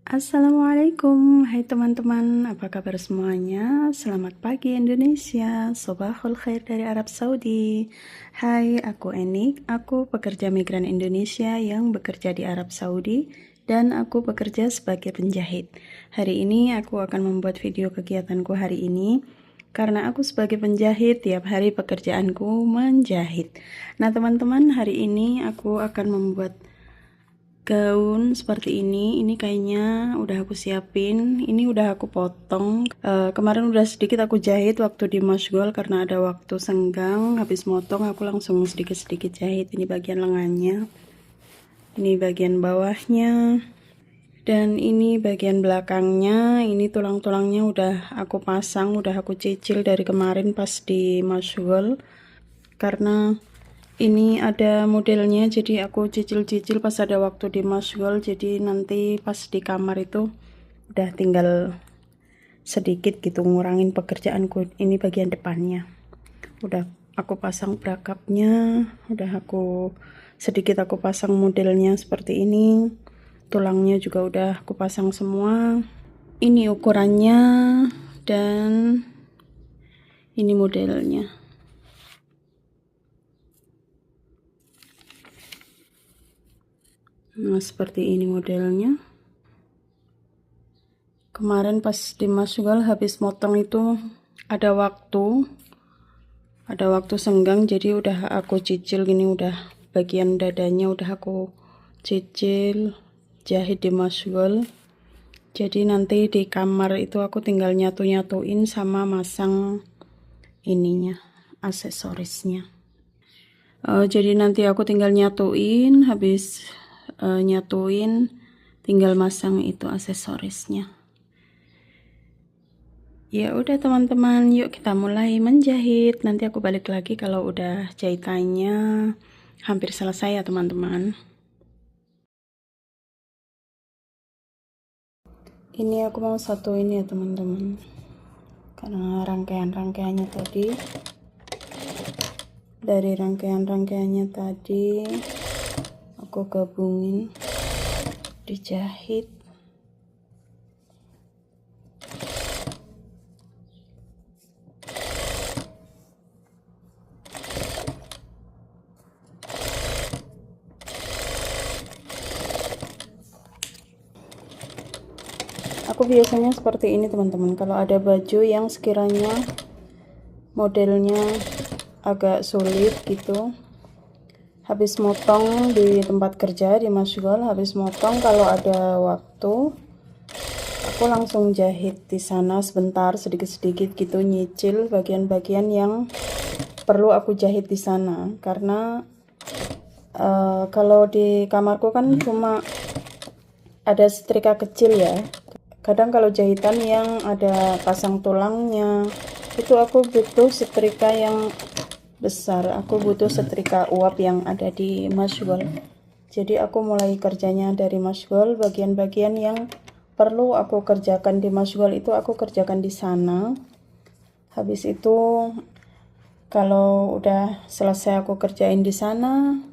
Assalamualaikum, hai teman-teman, apa kabar semuanya? Selamat pagi Indonesia, Sobahul Khair dari Arab Saudi. Hai, aku Enik, aku pekerja migran Indonesia yang bekerja di Arab Saudi dan aku bekerja sebagai penjahit. Hari ini aku akan membuat video kegiatanku hari ini. Karena aku sebagai penjahit, tiap hari pekerjaanku menjahit. Nah teman-teman, hari ini aku akan membuat gaun seperti ini kayaknya udah aku siapin, ini udah aku potong. Kemarin udah sedikit aku jahit waktu di Masgol karena ada waktu senggang. Habis motong aku langsung sedikit-sedikit jahit. Ini bagian lengannya, ini bagian bawahnya, dan ini bagian belakangnya. Ini tulang-tulangnya udah aku pasang, udah aku cicil dari kemarin pas di Masgol. Karena ini ada modelnya, jadi aku cicil-cicil pas ada waktu di Masgol. Jadi nanti pas di kamar itu udah tinggal sedikit gitu ngurangin pekerjaanku. Ini bagian depannya udah aku pasang perakapnya, udah aku sedikit aku pasang modelnya seperti ini. Tulangnya juga udah aku pasang semua. Ini ukurannya dan ini modelnya. Nah, seperti ini modelnya. Kemarin pas di Masgol habis motong itu ada waktu senggang, jadi udah aku cicil gini, udah bagian dadanya udah aku cicil jahit di Masgol. Jadi nanti di kamar itu aku tinggal nyatu-nyatuin sama masang ininya, aksesorisnya. Jadi nanti aku tinggal nyatuin, habis nyatuin tinggal masang itu aksesorisnya. Ya udah teman-teman, yuk kita mulai menjahit. Nanti aku balik lagi kalau udah jahitannya hampir selesai ya teman-teman. Ini aku mau satuin ya teman-teman, karena rangkaian-rangkaiannya tadi, dari rangkaian-rangkaiannya tadi aku gabungin dijahit. Aku biasanya seperti ini teman-teman, kalau ada baju yang sekiranya modelnya agak sulit gitu, habis motong di tempat kerja di Masgol, habis motong kalau ada waktu aku langsung jahit di sana sebentar, sedikit-sedikit gitu, nyicil bagian-bagian yang perlu aku jahit di sana. Karena kalau di kamarku kan cuma ada setrika kecil ya. Kadang kalau jahitan yang ada pasang tulangnya itu aku butuh setrika yang besar, aku butuh setrika uap yang ada di Masgol. Jadi aku mulai kerjanya dari Masgol, bagian-bagian yang perlu aku kerjakan di Masgol itu aku kerjakan di sana. Habis itu kalau udah selesai aku kerjain di sana,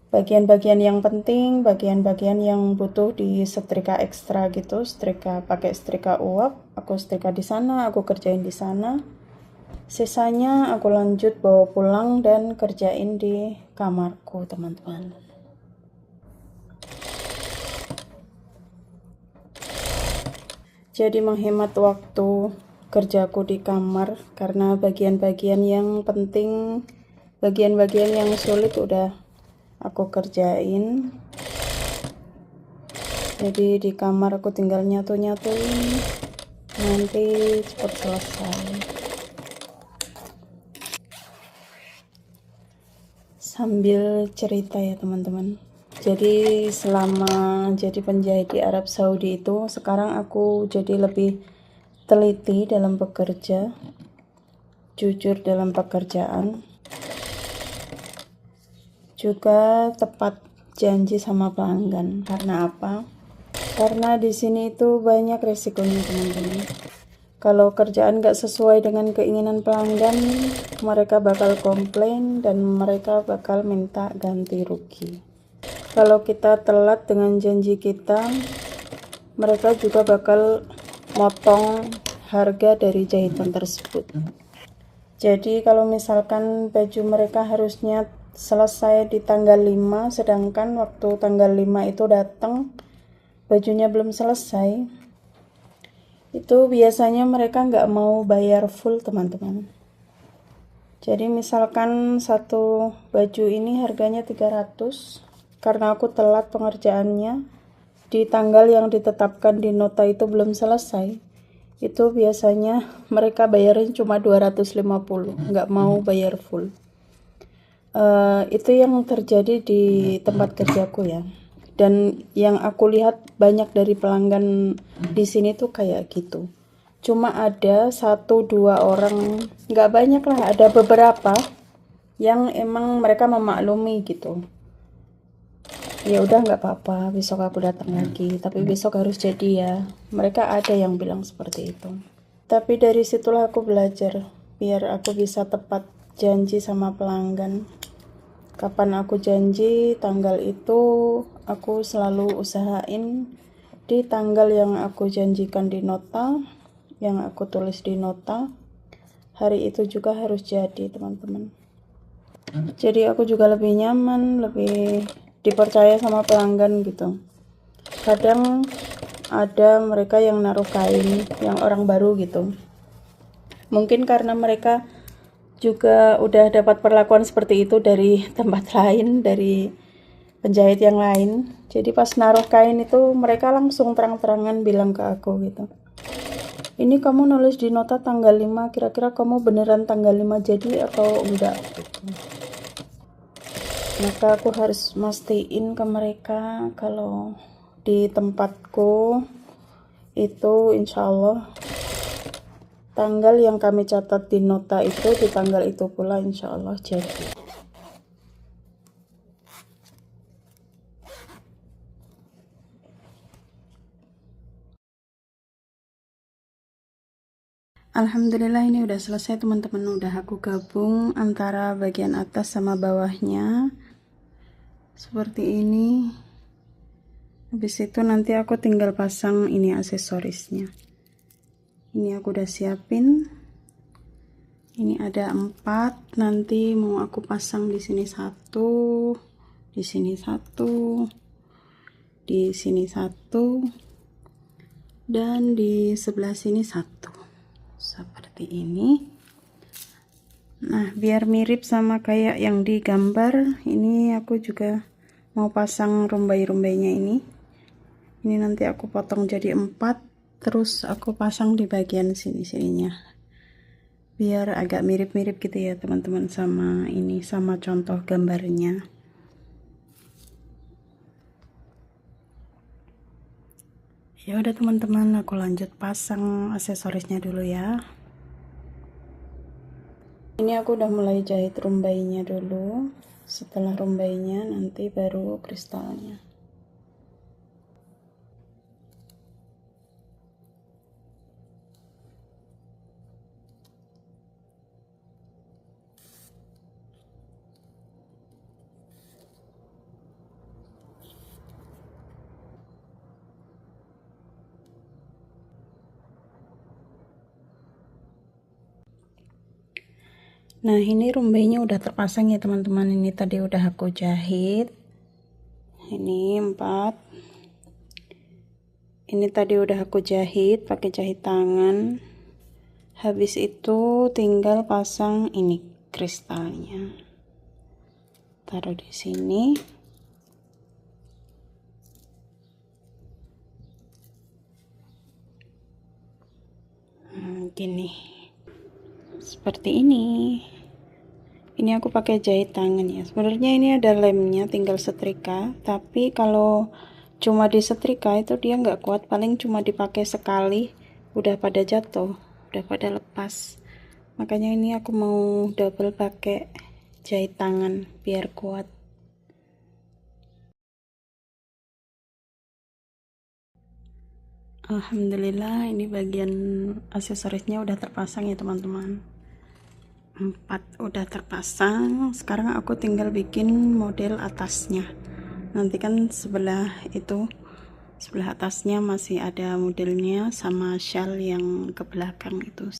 bagian-bagian yang penting, bagian-bagian yang butuh di setrika ekstra gitu, setrika pakai setrika uap, aku setrika di sana, aku kerjain di sana. Sisanya aku lanjut bawa pulang dan kerjain di kamarku teman-teman. Jadi menghemat waktu kerjaku di kamar, karena bagian-bagian yang penting, bagian-bagian yang sulit udah aku kerjain. Jadi di kamar aku tinggal nyatu-nyatuin, nanti cepat selesai. Sambil cerita ya teman-teman, jadi selama jadi penjahit di Arab Saudi itu sekarang aku jadi lebih teliti dalam bekerja, jujur dalam pekerjaan, juga tepat janji sama pelanggan. Karena apa? Karena di sini itu banyak resikonya teman-teman. Kalau kerjaan gak sesuai dengan keinginan pelanggan, mereka bakal komplain dan mereka bakal minta ganti rugi. Kalau kita telat dengan janji kita, mereka juga bakal motong harga dari jahitan tersebut. Jadi kalau misalkan baju mereka harusnya selesai di tanggal 5, sedangkan waktu tanggal 5 itu datang bajunya belum selesai, itu biasanya mereka nggak mau bayar full, teman-teman. Jadi misalkan satu baju ini harganya 300, karena aku telat pengerjaannya, di tanggal yang ditetapkan di nota itu belum selesai, itu biasanya mereka bayarin cuma 250, nggak mau bayar full. Itu yang terjadi di tempat kerjaku ya, dan yang aku lihat banyak dari pelanggan di sini tuh kayak gitu. Cuma ada 1-2 orang, nggak banyak lah, ada beberapa yang emang mereka memaklumi gitu. Ya udah, nggak apa-apa, besok aku datang lagi, tapi besok harus jadi ya. Mereka ada yang bilang seperti itu. Tapi dari situlah aku belajar biar aku bisa tepat janji sama pelanggan. Kapan aku janji tanggal itu, aku selalu usahain di tanggal yang aku janjikan di nota, yang aku tulis di nota, hari itu juga harus jadi, teman-teman. Jadi aku juga lebih nyaman, lebih dipercaya sama pelanggan gitu. Kadang ada mereka yang naruh kain, yang orang baru gitu. Mungkin karena mereka juga udah dapat perlakuan seperti itu dari tempat lain, dari penjahit yang lain. Jadi pas naruh kain itu mereka langsung terang-terangan bilang ke aku gitu, ini kamu nulis di nota tanggal 5, kira-kira kamu beneran tanggal 5 jadi atau enggak gitu. Maka aku harus mastiin ke mereka kalau di tempatku itu insya Allah tanggal yang kami catat di nota itu di tanggal itu pula insya Allah jadi. Alhamdulillah ini udah selesai, teman-teman. Udah aku gabung antara bagian atas sama bawahnya seperti ini. Habis itu nanti aku tinggal pasang ini aksesorisnya. Ini aku udah siapin. Ini ada 4, nanti mau aku pasang di sini 1, di sini 1, di sini 1, dan di sebelah sini 1. Seperti ini. Nah, biar mirip sama kayak yang di gambar, ini aku juga mau pasang rumbai-rumbainya ini. Ini nanti aku potong jadi 4, terus aku pasang di bagian sini-sininya. Biar agak mirip-mirip gitu ya, teman-teman, sama ini, sama contoh gambarnya. Ya udah teman-teman, aku lanjut pasang aksesorisnya dulu ya. Ini aku udah mulai jahit rumbainya dulu. Setelah rumbainya nanti baru kristalnya. Nah, ini rumbainya udah terpasang ya teman-teman. Ini tadi udah aku jahit. Ini 4. Ini tadi udah aku jahit pakai jahit tangan. Habis itu tinggal pasang ini kristalnya. Taruh di sini. Gini. Seperti ini. Ini aku pakai jahit tangan ya. Sebenarnya ini ada lemnya, tinggal setrika. Tapi kalau cuma disetrika itu dia nggak kuat, paling cuma dipakai sekali, udah pada jatuh, udah pada lepas. Makanya ini aku mau double pakai jahit tangan biar kuat. Alhamdulillah ini bagian aksesorisnya udah terpasang ya teman-teman. 4 udah terpasang. Sekarang aku tinggal bikin model atasnya. Nanti kan sebelah itu Sebelah atasnya masih ada modelnya sama shawl yang ke belakang itu.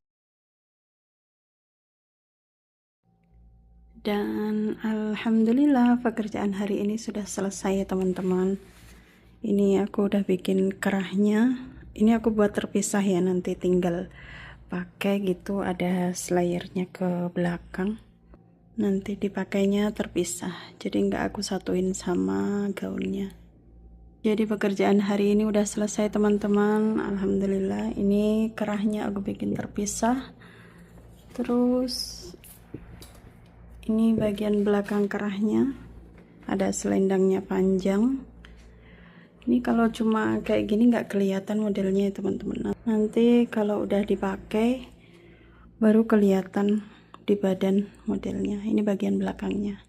Dan alhamdulillah pekerjaan hari ini sudah selesai ya teman-teman. Ini aku udah bikin kerahnya. Ini aku buat terpisah ya, nanti tinggal pakai gitu, ada slayernya ke belakang. Nanti dipakainya terpisah, jadi nggak aku satuin sama gaunnya. Jadi pekerjaan hari ini udah selesai teman-teman. Alhamdulillah, ini kerahnya aku bikin terpisah. Terus ini bagian belakang kerahnya, ada selendangnya panjang. Ini kalau cuma kayak gini nggak kelihatan modelnya ya teman-teman. Nanti kalau udah dipakai baru kelihatan di badan modelnya. Ini bagian belakangnya.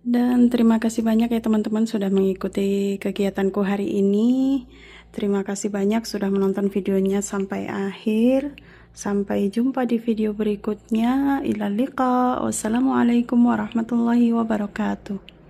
Dan terima kasih banyak ya teman-teman sudah mengikuti kegiatanku hari ini. Terima kasih banyak sudah menonton videonya sampai akhir. Sampai jumpa di video berikutnya. Ilal liqa. Wassalamualaikum warahmatullahi wabarakatuh.